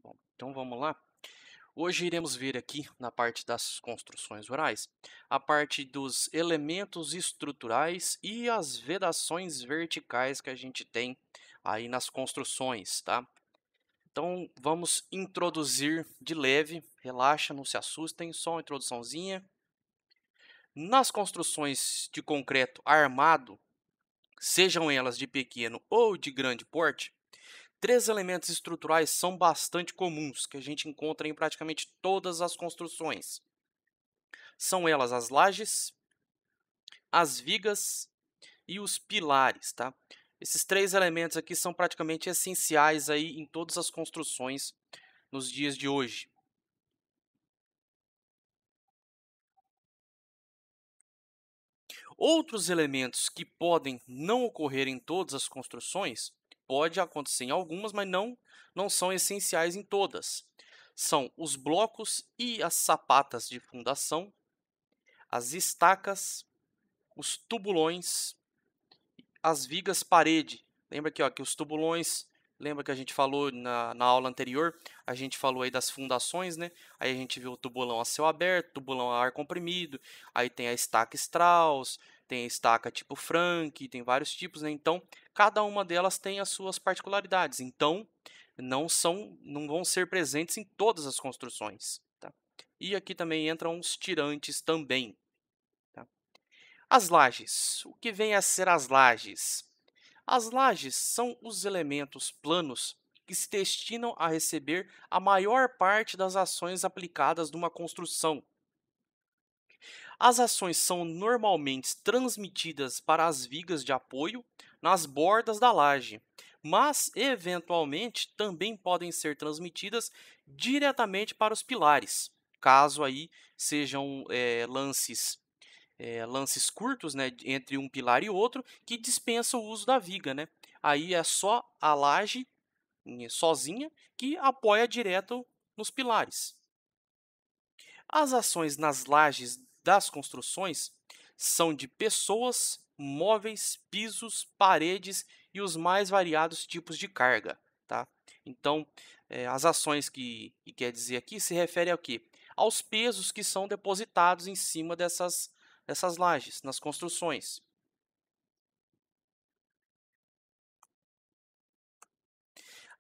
Bom, então vamos lá. Hoje iremos ver aqui na parte das construções rurais, a parte dos elementos estruturais e as vedações verticais que a gente tem aí nas construções, tá? Então vamos introduzir de leve, relaxa, não se assustem, só uma introduçãozinha. Nas construções de concreto armado, sejam elas de pequeno ou de grande porte, três elementos estruturais são bastante comuns, que a gente encontra em praticamente todas as construções. São elas as lajes, as vigas e os pilares, tá? Esses três elementos aqui são praticamente essenciais aí em todas as construções nos dias de hoje. Outros elementos que podem não ocorrer em todas as construções, pode acontecer em algumas, mas não são essenciais em todas. São os blocos e as sapatas de fundação, as estacas, os tubulões, as vigas parede. Lembra aqui, ó, que os tubulões, lembra que a gente falou na aula anterior, a gente falou aí das fundações, né? Aí a gente viu o tubulão a céu aberto, tubulão a ar comprimido, aí tem a estaca Strauss, tem a estaca tipo Frank, tem vários tipos, né? Então, cada uma delas tem as suas particularidades. Então, não vão ser presentes em todas as construções, tá? E aqui também entram os tirantes também. As lajes. O que vem a ser as lajes? As lajes são os elementos planos que se destinam a receber a maior parte das ações aplicadas numa construção. As ações são normalmente transmitidas para as vigas de apoio nas bordas da laje, mas eventualmente também podem ser transmitidas diretamente para os pilares, caso aí sejam lances curtos, né, entre um pilar e outro, que dispensa o uso da viga, né? Aí é só a laje sozinha que apoia direto nos pilares. As ações nas lajes das construções são de pessoas, móveis, pisos, paredes e os mais variados tipos de carga, tá? Então, as ações que quer dizer aqui se refere ao quê? Aos pesos que são depositados em cima dessas lajes, nas construções.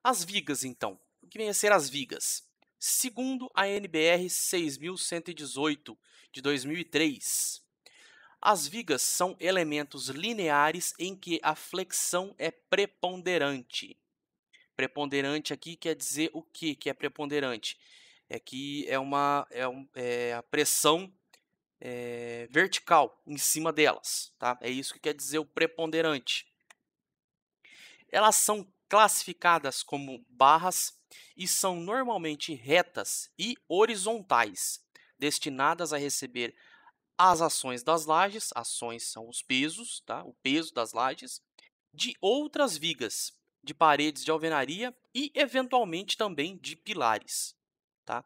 As vigas, então. O que vem a ser as vigas? Segundo a NBR 6118, de 2003, as vigas são elementos lineares em que a flexão é preponderante. Preponderante aqui quer dizer o que é preponderante? É que é a pressão vertical em cima delas, tá? É isso que quer dizer o preponderante. Elas são classificadas como barras e são normalmente retas e horizontais, destinadas a receber as ações das lajes, ações são os pesos, tá? O peso das lajes, de outras vigas, de paredes de alvenaria e, eventualmente, também de pilares, tá?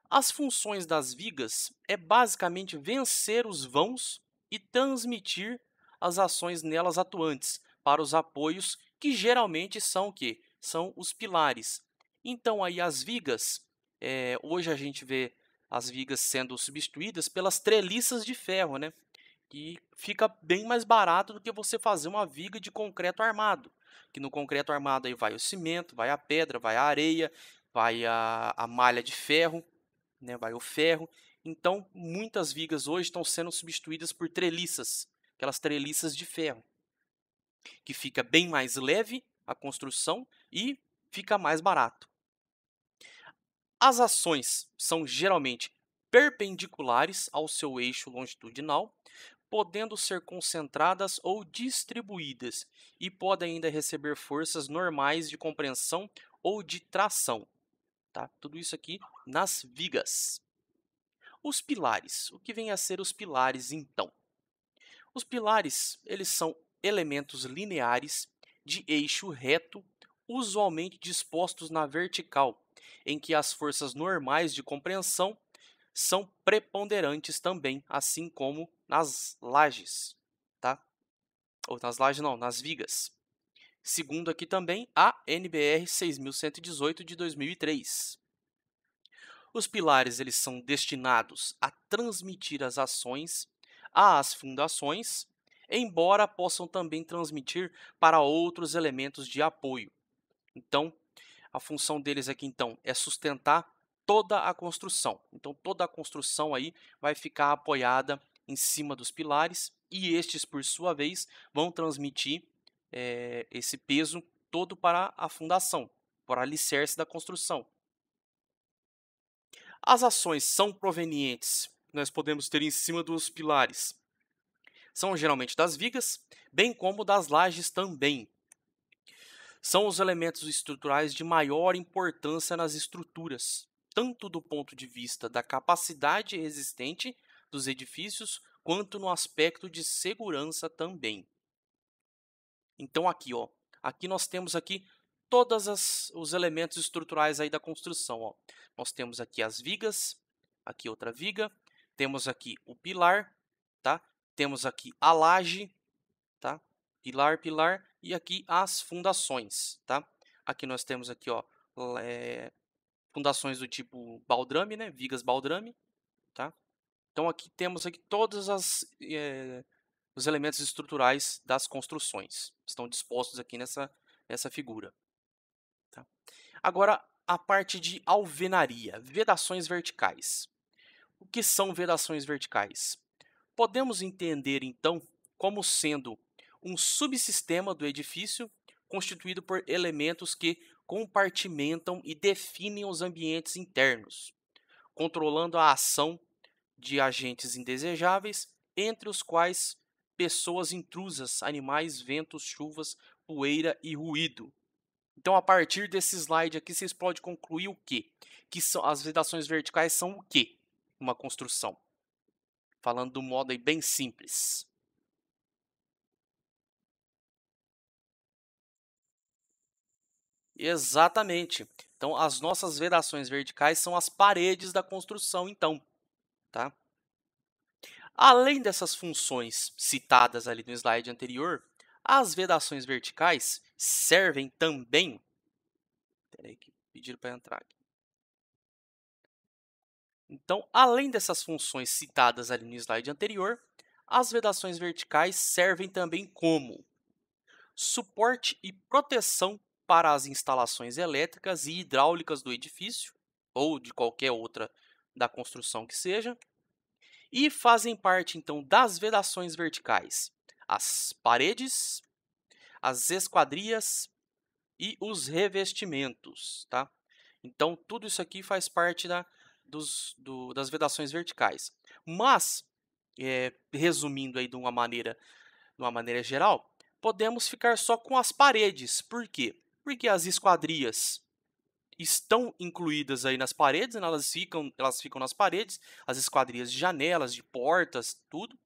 As funções das vigas é basicamente vencer os vãos e transmitir as ações nelas atuantes para os apoios, que geralmente são o quê? São os pilares. Então, aí as vigas, hoje a gente vê as vigas sendo substituídas pelas treliças de ferro, né? Que fica bem mais barato do que você fazer uma viga de concreto armado. Que no concreto armado aí vai o cimento, vai a pedra, vai a areia, vai a malha de ferro, né, vai o ferro. Então, muitas vigas hoje estão sendo substituídas por treliças, aquelas treliças de ferro, que fica bem mais leve a construção e fica mais barato. As ações são geralmente perpendiculares ao seu eixo longitudinal, podendo ser concentradas ou distribuídas, e podem ainda receber forças normais de compreensão ou de tração. Tá? Tudo isso aqui nas vigas. Os pilares. O que vem a ser os pilares, então? Os pilares, eles são elementos lineares de eixo reto, usualmente dispostos na vertical, em que as forças normais de compreensão são preponderantes também, assim como nas lajes, tá? Ou nas lajes não, nas vigas. segundo aqui também a NBR 6118 de 2003. Os pilares eles são destinados a transmitir as ações às fundações, embora possam também transmitir para outros elementos de apoio. Então, a função deles aqui, então, é sustentar toda a construção. Então, toda a construção aí vai ficar apoiada em cima dos pilares e estes, por sua vez, vão transmitir esse peso todo para a fundação, para o alicerce da construção. As ações são provenientes, nós podemos ter em cima dos pilares, são geralmente das vigas, bem como das lajes também. São os elementos estruturais de maior importância nas estruturas, tanto do ponto de vista da capacidade resistente dos edifícios, quanto no aspecto de segurança também. Então aqui, ó, aqui nós temos aqui todos os elementos estruturais aí da construção, ó. Nós temos aqui as vigas, aqui outra viga, temos aqui o pilar, tá? Temos aqui a laje, tá? Pilar, pilar, e aqui as fundações, tá? Aqui nós temos aqui, ó, fundações do tipo baldrame, né? Vigas baldrame, tá? Então aqui temos aqui todos os elementos estruturais das construções. Estão dispostos aqui nessa figura. Tá? Agora, a parte de alvenaria, vedações verticais. O que são vedações verticais? Podemos entender, então, como sendo um subsistema do edifício constituído por elementos que compartimentam e definem os ambientes internos, controlando a ação de agentes indesejáveis, entre os quais pessoas intrusas, animais, ventos, chuvas, poeira e ruído. Então, a partir desse slide aqui, vocês podem concluir o quê? Que são, as vedações verticais são o quê? Uma construção. Falando do modo aí bem simples. Exatamente. Então, as nossas vedações verticais são as paredes da construção, então, tá? Além dessas funções citadas ali no slide anterior, as vedações verticais servem também. Peraí, que pediram para entrar aqui. Então, além dessas funções citadas ali no slide anterior, as vedações verticais servem também como suporte e proteção para as instalações elétricas e hidráulicas do edifício, ou de qualquer outra da construção que seja, e fazem parte, então, das vedações verticais as paredes, as esquadrias e os revestimentos, tá? Então, tudo isso aqui faz parte das vedações verticais. Mas, resumindo aí de uma maneira geral, podemos ficar só com as paredes. Por quê? Porque as esquadrias estão incluídas aí nas paredes, né? elas ficam nas paredes, as esquadrias de janelas, de portas, tudo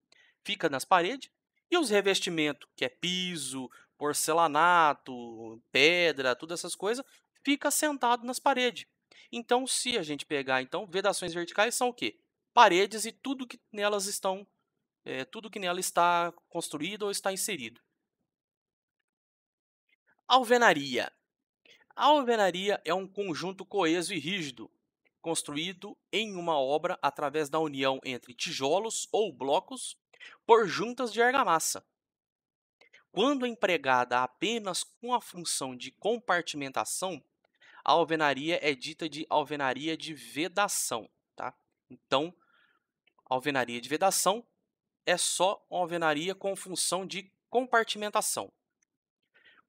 fica nas paredes. E os revestimentos, que é piso, porcelanato, pedra, todas essas coisas, fica assentado nas paredes. Então, se a gente pegar, então, vedações verticais são o quê? Paredes e tudo que nelas estão, tudo que nela está construído ou está inserido. Alvenaria. A alvenaria é um conjunto coeso e rígido, construído em uma obra através da união entre tijolos ou blocos por juntas de argamassa. Quando empregada apenas com a função de compartimentação, a alvenaria é dita de alvenaria de vedação. Tá? Então, alvenaria de vedação é só uma alvenaria com função de compartimentação.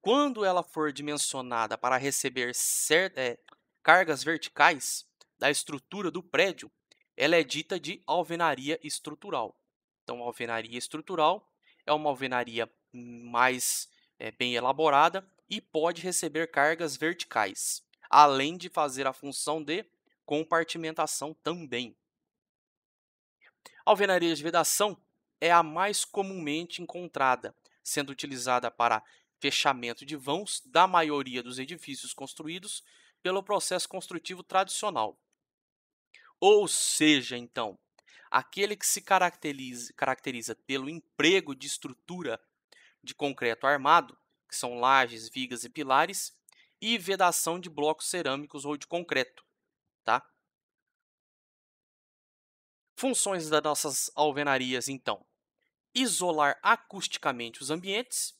Quando ela for dimensionada para receber cargas verticais da estrutura do prédio, ela é dita de alvenaria estrutural. Então, a alvenaria estrutural é uma alvenaria mais bem elaborada e pode receber cargas verticais, além de fazer a função de compartimentação também. A alvenaria de vedação é a mais comumente encontrada, sendo utilizada para fechamento de vãos da maioria dos edifícios construídos pelo processo construtivo tradicional. Ou seja, então, aquele que se caracteriza pelo emprego de estrutura de concreto armado que são lajes, vigas e pilares, e vedação de blocos cerâmicos ou de concreto, tá? Funções das nossas alvenarias, então: isolar acusticamente os ambientes,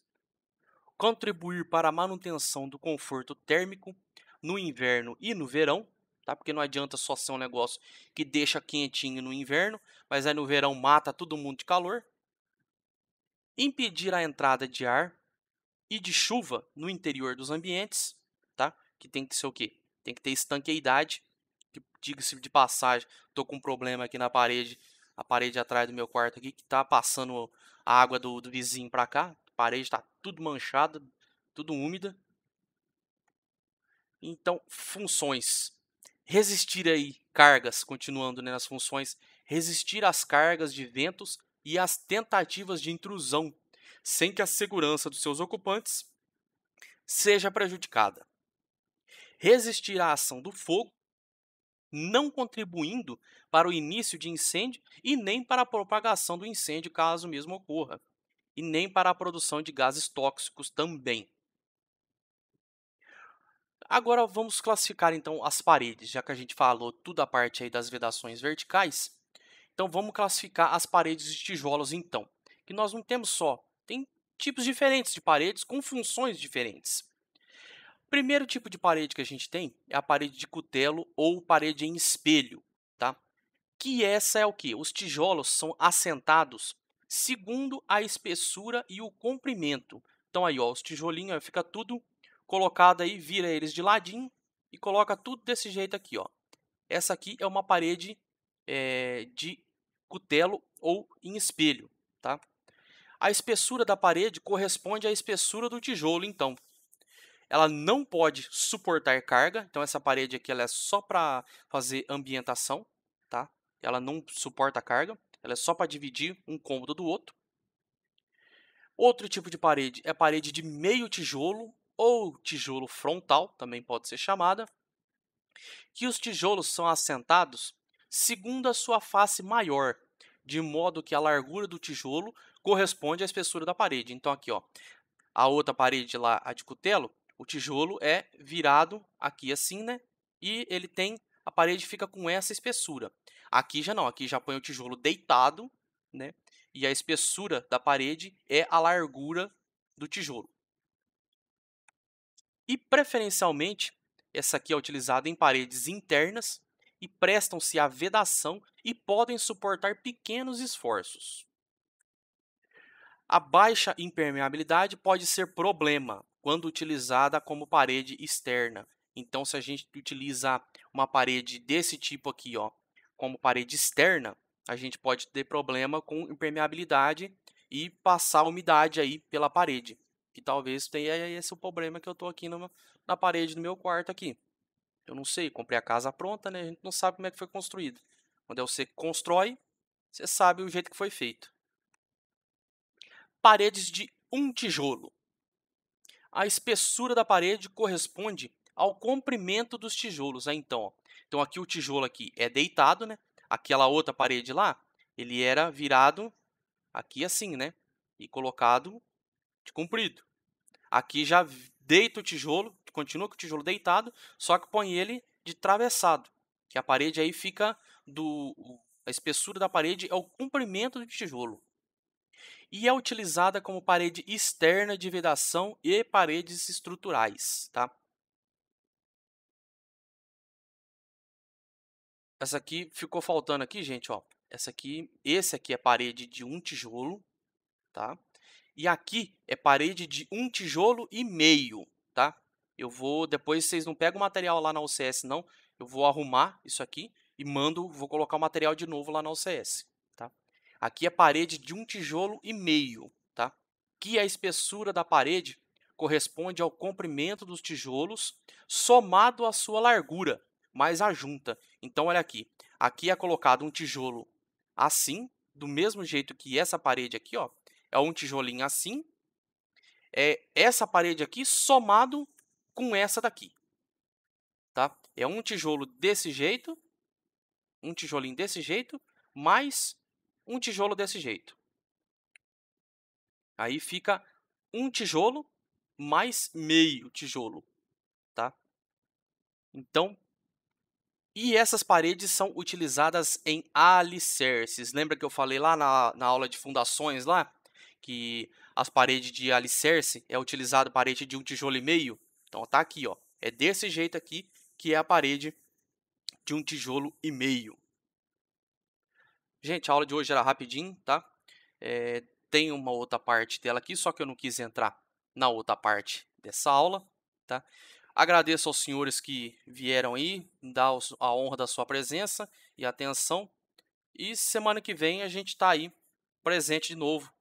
contribuir para a manutenção do conforto térmico no inverno e no verão, tá? Porque não adianta só ser um negócio que deixa quentinho no inverno, mas aí no verão mata todo mundo de calor. Impedir a entrada de ar e de chuva no interior dos ambientes, tá? Que tem que ser o quê? Tem que ter estanqueidade, que, diga-se de passagem, tô com um problema aqui na parede, a parede atrás do meu quarto aqui, que tá passando a água do vizinho para cá, a parede tá tudo manchada, tudo úmida. Então, funções. Resistir aí cargas, continuando, né, nas funções, resistir às cargas de ventos e às tentativas de intrusão, sem que a segurança dos seus ocupantes seja prejudicada. Resistir à ação do fogo, não contribuindo para o início de incêndio e nem para a propagação do incêndio, caso mesmo ocorra, e nem para a produção de gases tóxicos também. Agora vamos classificar então as paredes, já que a gente falou toda a parte aí das vedações verticais. Então vamos classificar as paredes de tijolos então, que nós não temos só, tem tipos diferentes de paredes com funções diferentes. Primeiro tipo de parede que a gente tem é a parede de cutelo ou parede em espelho, tá? Que essa é o que? Os tijolos são assentados segundo a espessura e o comprimento. Então aí, ó, os tijolinhos, ó, fica tudo colocado aí, vira eles de ladinho e coloca tudo desse jeito aqui, ó. Essa aqui é uma parede de cutelo ou em espelho, tá? A espessura da parede corresponde à espessura do tijolo, então. Ela não pode suportar carga, então essa parede aqui ela é só para fazer ambientação, tá? Ela não suporta carga, ela é só para dividir um cômodo do outro. Outro tipo de parede é a parede de meio tijolo ou tijolo frontal, também pode ser chamada, que os tijolos são assentados segundo a sua face maior, de modo que a largura do tijolo corresponde à espessura da parede. Então aqui, ó, a outra parede lá, a de cutelo, o tijolo é virado aqui assim, né? E ele tem, a parede fica com essa espessura. Aqui já não, aqui já põe o tijolo deitado, né? E a espessura da parede é a largura do tijolo. E preferencialmente, essa aqui é utilizada em paredes internas e prestam-se à vedação e podem suportar pequenos esforços. A baixa impermeabilidade pode ser problema quando utilizada como parede externa. Então, se a gente utiliza uma parede desse tipo aqui, ó, como parede externa, a gente pode ter problema com impermeabilidade e passar umidade aí pela parede. Que talvez tenha esse o problema que eu estou aqui na parede do meu quarto aqui. Eu não sei, comprei a casa pronta, né? A gente não sabe como é que foi construído. Quando você constrói, você sabe o jeito que foi feito. Paredes de um tijolo. A espessura da parede corresponde ao comprimento dos tijolos. Então, ó, então aqui o tijolo aqui é deitado, né? Aquela outra parede lá, ele era virado aqui assim, né? E colocado de comprido. Aqui já deita o tijolo, continua com o tijolo deitado, só que põe ele de travessado, que a parede aí fica a espessura da parede é o comprimento do tijolo. E é utilizada como parede externa de vedação e paredes estruturais, tá? Essa aqui ficou faltando aqui, gente, ó. Esse aqui é parede de um tijolo, tá? E aqui é parede de um tijolo e meio, tá? Eu vou, depois vocês não pegam o material lá na UCS não, eu vou arrumar isso aqui e vou colocar o material de novo lá na UCS, tá? Aqui é parede de um tijolo e meio, tá? Que a espessura da parede corresponde ao comprimento dos tijolos somado à sua largura, mais a junta. Então, olha aqui. Aqui é colocado um tijolo assim, do mesmo jeito que essa parede aqui, ó, é um tijolinho assim. É essa parede aqui somado com essa daqui, tá? É um tijolo desse jeito, um tijolinho desse jeito, mais um tijolo desse jeito. Aí fica um tijolo mais meio tijolo, tá? Então, e essas paredes são utilizadas em alicerces. Lembra que eu falei lá na aula de fundações lá, que as paredes de alicerce é utilizado parede de 1 tijolo e meio? Então tá aqui, ó. É desse jeito aqui que é a parede de 1 tijolo e meio. Gente, a aula de hoje era rapidinho, tá? Tem uma outra parte dela aqui, só que eu não quis entrar na outra parte dessa aula, tá? Agradeço aos senhores que vieram aí, dar a honra da sua presença e atenção. E semana que vem a gente está aí presente de novo